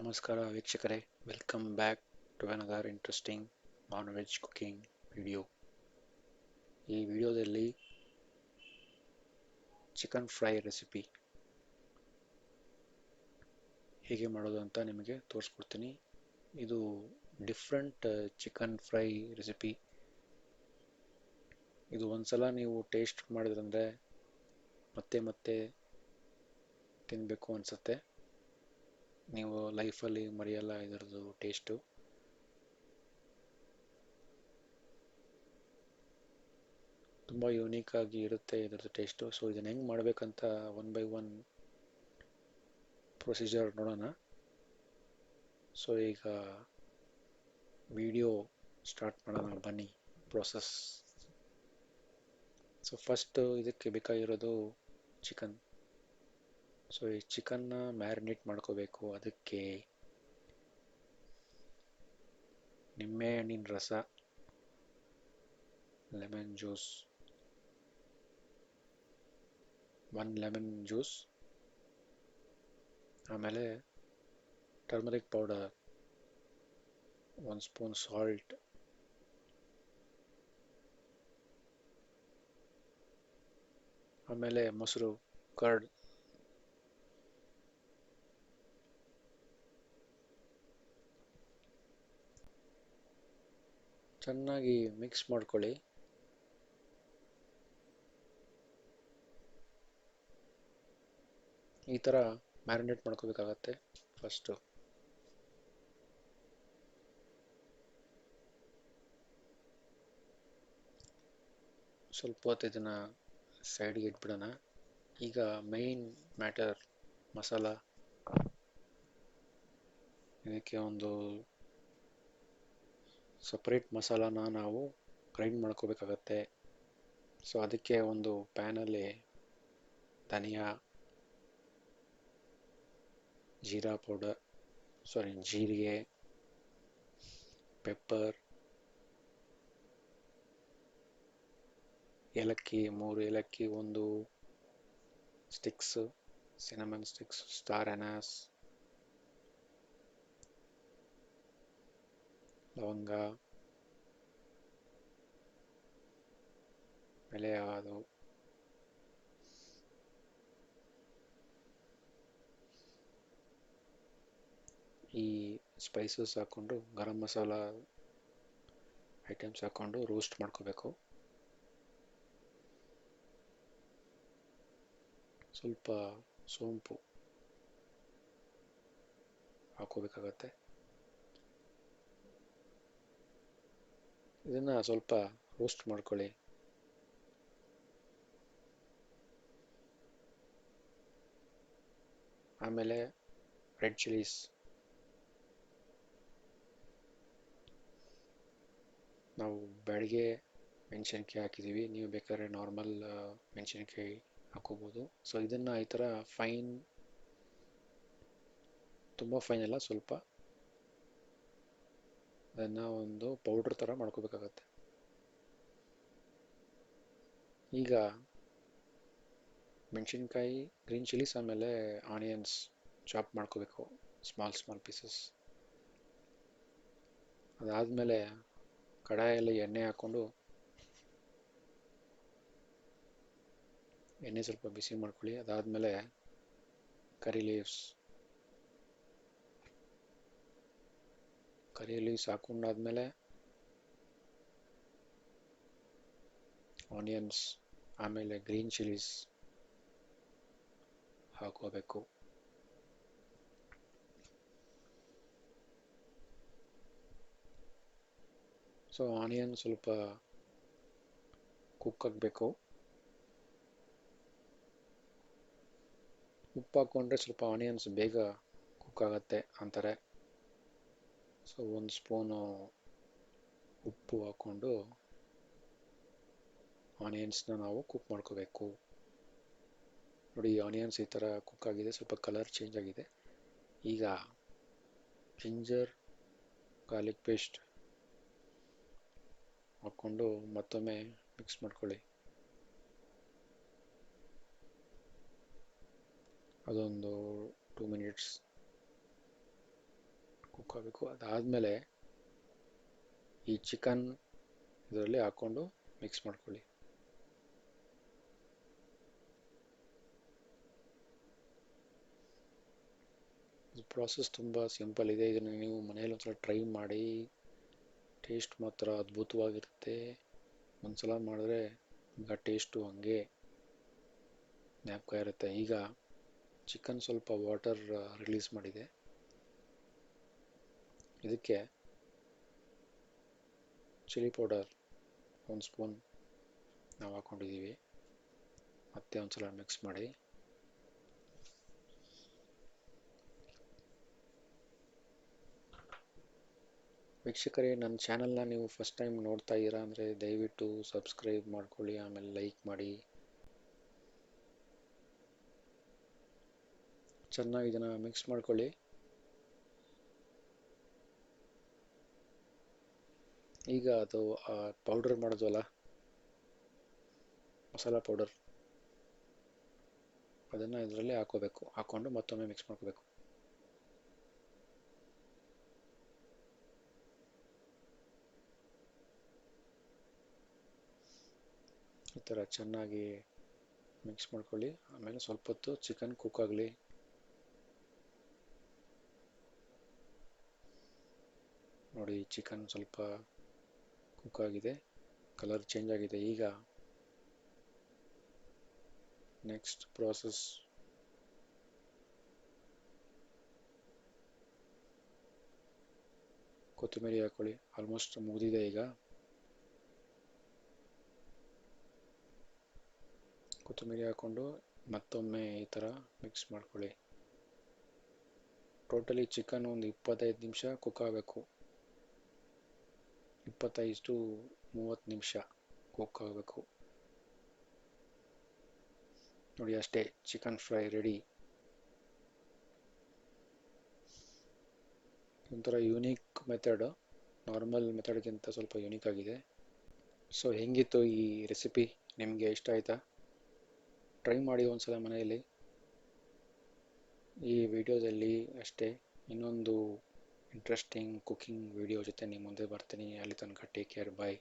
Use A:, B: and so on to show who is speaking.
A: ನಮಸ್ಕಾರ ವೀಕ್ಷಕರೇ, welcome back to another interesting non veg cooking video. ಈ ವಿಡಿಯೋದಲ್ಲಿ ಚಿಕನ್ ಫ್ರೈ ರೆಸಿಪಿ ಹೇಗೆ ಮಾಡೋದು ಅಂತ ನಿಮಗೆ ತೋರಿಸ್ಕೊಡ್ತೀನಿ. ಇದು ಡಿಫ್ರೆಂಟ್ ಚಿಕನ್ ಫ್ರೈ ರೆಸಿಪಿ. ಇದು ಒಂದ್ಸಲ ನೀವು ಟೇಸ್ಟ್ ಮಾಡಿದ್ರಂದ್ರೆ ಮತ್ತೆ ಮತ್ತೆ ತಿನ್ನಬೇಕು ಅನಿಸುತ್ತೆ. ನೀವು ಲೈಫಲ್ಲಿ ಮರೆಯಲ್ಲ ಇದರದ್ದು ಟೇಸ್ಟು. ತುಂಬ ಯೂನಿಕ್ ಆಗಿ ಇರುತ್ತೆ ಇದರದ್ದು ಟೇಸ್ಟು. ಸೊ ಇದನ್ನು ಹೆಂಗೆ ಮಾಡಬೇಕಂತ ಒನ್ ಬೈ ಒನ್ ಪ್ರೊಸೀಜರ್ ನೋಡೋಣ. ಸೊ ಈಗ ವಿಡಿಯೋ ಸ್ಟಾರ್ಟ್ ಮಾಡೋಣ ಬನ್ನಿ. ಪ್ರೊಸೆಸ್. ಸೊ ಫಸ್ಟ್ ಇದಕ್ಕೆ ಬೇಕಾಗಿರೋದು ಚಿಕನ್. ಸೊ ಈ ಚಿಕನ್ನ ಮ್ಯಾರಿನೇಟ್ ಮಾಡ್ಕೋಬೇಕು. ಅದಕ್ಕೆ ನಿಂಬೆ ಹಣ್ಣಿನ ರಸ, ಲೆಮನ್ ಜ್ಯೂಸ್, 1 ಲೆಮನ್ ಜ್ಯೂಸ್, ಆಮೇಲೆ ಟರ್ಮರಿಕ್ ಪೌಡರ್, 1 ಸ್ಪೂನ್ ಸಾಲ್ಟ್, ಆಮೇಲೆ ಮೊಸರು, ಕರ್ಡ್, ಚೆನ್ನಾಗಿ ಮಿಕ್ಸ್ ಮಾಡ್ಕೊಳ್ಳಿ. ಈ ಥರ ಮ್ಯಾರಿನೇಟ್ ಮಾಡ್ಕೋಬೇಕಾಗತ್ತೆ ಫಸ್ಟು. ಸ್ವಲ್ಪ ಹೊತ್ತು ಇದನ್ನು ಸೈಡ್ಗೆ ಇಟ್ಬಿಡೋಣ. ಈಗ ಮೈನ್ ಮ್ಯಾಟರ್ ಮಸಾಲ. ಇದಕ್ಕೆ ಒಂದು ಸಪ್ರೇಟ್ ಮಸಾಲಾನ ನಾವು ಗ್ರೈಂಡ್ ಮಾಡ್ಕೋಬೇಕಾಗತ್ತೆ. ಸೊ ಅದಕ್ಕೆ ಒಂದು ಪ್ಯಾನಲ್ಲಿ ಧನಿಯಾ, ಜೀರಾ ಪೌಡರ್, ಜೀರಿಗೆ, ಪೆಪ್ಪರ್, ಏಲಕ್ಕಿ, 3 ಏಲಕ್ಕಿ, 1 sticks cinnamon sticks, star annas, ಲವಂಗ, ಎಲೆ ಆದು, ಈ ಸ್ಪೈಸಸ್ ಹಾಕ್ಕೊಂಡು ಗರಂ ಮಸಾಲ ಐಟಮ್ಸ್ ಹಾಕ್ಕೊಂಡು ರೋಸ್ಟ್ ಮಾಡ್ಕೋಬೇಕು. ಸ್ವಲ್ಪ ಸೋಂಪು ಹಾಕೋಬೇಕಾಗತ್ತೆ. ಇದನ್ನು ಸ್ವಲ್ಪ ರೋಸ್ಟ್ ಮಾಡ್ಕೊಳ್ಳಿ. ಆಮೇಲೆ ರೆಡ್ ಚಿಲ್ಲೀಸ್, ನಾವು ಬ್ಯಾಡಿಗೆ ಮೆಣಸಿನ್ಕಾಯಿ ಹಾಕಿದ್ದೀವಿ, ನೀವು ಬೇಕಾದ್ರೆ ನಾರ್ಮಲ್ ಮೆಣಸಿನ್ಕಾಯಿ ಹಾಕೋಬೋದು. ಸೊ ಇದನ್ನು ಈ ಥರ ಫೈನ್, ತುಂಬ ಫೈನ್ ಅಲ್ಲ, ಸ್ವಲ್ಪ ಅದನ್ನು ಒಂದು ಪೌಡ್ರ್ ಥರ ಮಾಡ್ಕೋಬೇಕಾಗತ್ತೆ. ಈಗ ಮೆಣಸಿನ್ಕಾಯಿ, ಗ್ರೀನ್ ಚಿಲ್ಲೀಸ್, ಆಮೇಲೆ ಆನಿಯನ್ಸ್ ಚಾಪ್ ಮಾಡ್ಕೋಬೇಕು, ಸ್ಮಾಲ್ ಪೀಸಸ್. ಅದಾದಮೇಲೆ ಕಡಾಯಲ್ಲಿ ಎಣ್ಣೆ ಹಾಕ್ಕೊಂಡು ಎಣ್ಣೆ ಸ್ವಲ್ಪ ಬಿಸಿ ಮಾಡ್ಕೊಳ್ಳಿ. ಅದಾದಮೇಲೆ ಕರಿ ಲೀವ್ಸ್ ಹಾಕೊಂಡಾದ್ಮೇಲೆ ಆನಿಯನ್ಸ್, ಆಮೇಲೆ ಗ್ರೀನ್ ಚಿಲ್ಲೀಸ್ ಹಾಕೋಬೇಕು. ಸೊ ಆನಿಯನ್ ಸ್ವಲ್ಪ ಕುಕ್ ಆಗಬೇಕು. ಉಪ್ಪು ಹಾಕ್ಕೊಂಡ್ರೆ ಸ್ವಲ್ಪ ಆನಿಯನ್ಸ್ ಬೇಗ ಕುಕ್ ಆಗುತ್ತೆ ಅಂತಾರೆ. ಸೊ 1 ಸ್ಪೂನು ಉಪ್ಪು ಹಾಕ್ಕೊಂಡು ಆನಿಯನ್ಸ್ನ ನಾವು ಕುಕ್ ಮಾಡ್ಕೋಬೇಕು. ನೋಡಿ, ಆನಿಯನ್ಸ್ ಈ ಥರ ಕುಕ್ ಆಗಿದೆ, ಸ್ವಲ್ಪ ಕಲರ್ ಚೇಂಜ್ ಆಗಿದೆ. ಈಗ ಜಿಂಜರ್ ಗಾರ್ಲಿಕ್ ಪೇಸ್ಟ್ ಹಾಕ್ಕೊಂಡು ಮತ್ತೊಮ್ಮೆ ಮಿಕ್ಸ್ ಮಾಡ್ಕೊಳ್ಳಿ. ಅದೊಂದು 2 ಮಿನಿಟ್ಸ್. ಕುಕ್ ಆಗಬೇಕು. ಅದಾದಮೇಲೆ ಈ ಚಿಕನ್ ಇದರಲ್ಲಿ ಹಾಕ್ಕೊಂಡು ಮಿಕ್ಸ್ ಮಾಡ್ಕೊಳ್ಳಿ. ಇದು ಪ್ರಾಸೆಸ್ ತುಂಬ ಸಿಂಪಲ್ ಇದೆ. ಇದನ್ನು ನೀವು ಮನೇಲಿ ಒಂದ್ಸಲ ಟ್ರೈ ಮಾಡಿ. ಟೇಸ್ಟ್ ಮಾತ್ರ ಅದ್ಭುತವಾಗಿರುತ್ತೆ. ಒಂದ್ಸಲ ಮಾಡಿದ್ರೆ ಈಗ ಟೇಸ್ಟು ಹಂಗೆ ಜ್ಞಾಪಕ ಇರುತ್ತೆ. ಈಗ ಚಿಕನ್ ಸ್ವಲ್ಪ ವಾಟರ್ ರಿಲೀಸ್ ಮಾಡಿದೆ. ಇದಕ್ಕೆ ಚಿಲ್ಲಿ ಪೌಡರ್ 1 ಸ್ಪೂನ್ ನಾವು ಹಾಕ್ಕೊಂಡಿದ್ದೀವಿ. ಮತ್ತೆ ಒಂದ್ಸಲ ಮಿಕ್ಸ್ ಮಾಡಿ. ವೀಕ್ಷಕರೇ, ನನ್ನ ಚಾನಲ್ನ ನೀವು ಫಸ್ಟ್ ಟೈಮ್ ನೋಡ್ತಾ ಇದ್ದೀರಾ ಅಂದರೆ ದಯವಿಟ್ಟು ಸಬ್ಸ್ಕ್ರೈಬ್ ಮಾಡ್ಕೊಳ್ಳಿ, ಆಮೇಲೆ ಲೈಕ್ ಮಾಡಿ. ಚೆನ್ನಾಗಿ ಇದನ್ನು ಮಿಕ್ಸ್ ಮಾಡ್ಕೊಳ್ಳಿ. ಈಗ ಅದು ಪೌಡರ್ ಮಾಡೋದ್ವಲ್ಲ, ಮಸಾಲ ಪೌಡರ್, ಅದನ್ನು ಇದರಲ್ಲಿ ಹಾಕೋಬೇಕು. ಹಾಕ್ಕೊಂಡು ಮತ್ತೊಮ್ಮೆ ಮಿಕ್ಸ್ ಮಾಡ್ಕೋಬೇಕು. ಈ ಥರ ಚೆನ್ನಾಗಿ ಮಿಕ್ಸ್ ಮಾಡ್ಕೊಳ್ಳಿ. ಆಮೇಲೆ ಸ್ವಲ್ಪ ಹೊತ್ತು ಚಿಕನ್ ಕುಕ್ ಆಗಲಿ. ನೋಡಿ, ಚಿಕನ್ ಸ್ವಲ್ಪ ಕುಕ್ ಆಗಿದೆ, ಕಲರ್ ಚೇಂಜ್ ಆಗಿದೆ. ಈಗ ನೆಕ್ಸ್ಟ್ ಪ್ರಾಸೆಸ್ ಕೊತ್ತಂಬರಿ ಹಾಕೊಳ್ಳಿ. ಆಲ್ಮೋಸ್ಟ್ ಮುಗಿದಿದೆ. ಈಗ ಕೊತ್ತಂಬರಿ ಹಾಕ್ಕೊಂಡು ಮತ್ತೊಮ್ಮೆ ಈ ಥರ ಮಿಕ್ಸ್ ಮಾಡ್ಕೊಳ್ಳಿ. ಟೋಟಲಿ ಚಿಕನ್ ಒಂದು 25 ನಿಮಿಷ ಕುಕ್ ಆಗಬೇಕು. 25 to 30 ನಿಮಿಷ ಕುಕ್ ಆಗಬೇಕು. ನೋಡಿ, ಅಷ್ಟೇ, ಚಿಕನ್ ಫ್ರೈ ರೆಡಿ. ಒಂಥರ ಯೂನಿಕ್ ಮೆಥಡ್, ನಾರ್ಮಲ್ ಮೆಥಡ್ಗಿಂತ ಸ್ವಲ್ಪ ಯೂನಿಕ್ ಆಗಿದೆ. ಸೊ ಹೆಂಗಿತ್ತು ಈ ರೆಸಿಪಿ? ನಿಮಗೆ ಇಷ್ಟ ಆಯಿತಾ? ಟ್ರೈ ಮಾಡಿ ಒಂದ್ಸಲ ಮನೆಯಲ್ಲಿ. ಈ ವಿಡಿಯೋದಲ್ಲಿ ಅಷ್ಟೇ. ಇನ್ನೊಂದು ಇಂಟ್ರೆಸ್ಟಿಂಗ್ ಕುಕಿಂಗ್ ವಿಡಿಯೋ ಜೊತೆ ನಿಮ್ಮ ಮುಂದೆ ಬರ್ತೀನಿ. ಅಲ್ಲಿ ತನಕ ಟೇಕ್ ಕೇರ್, ಬಾಯ್.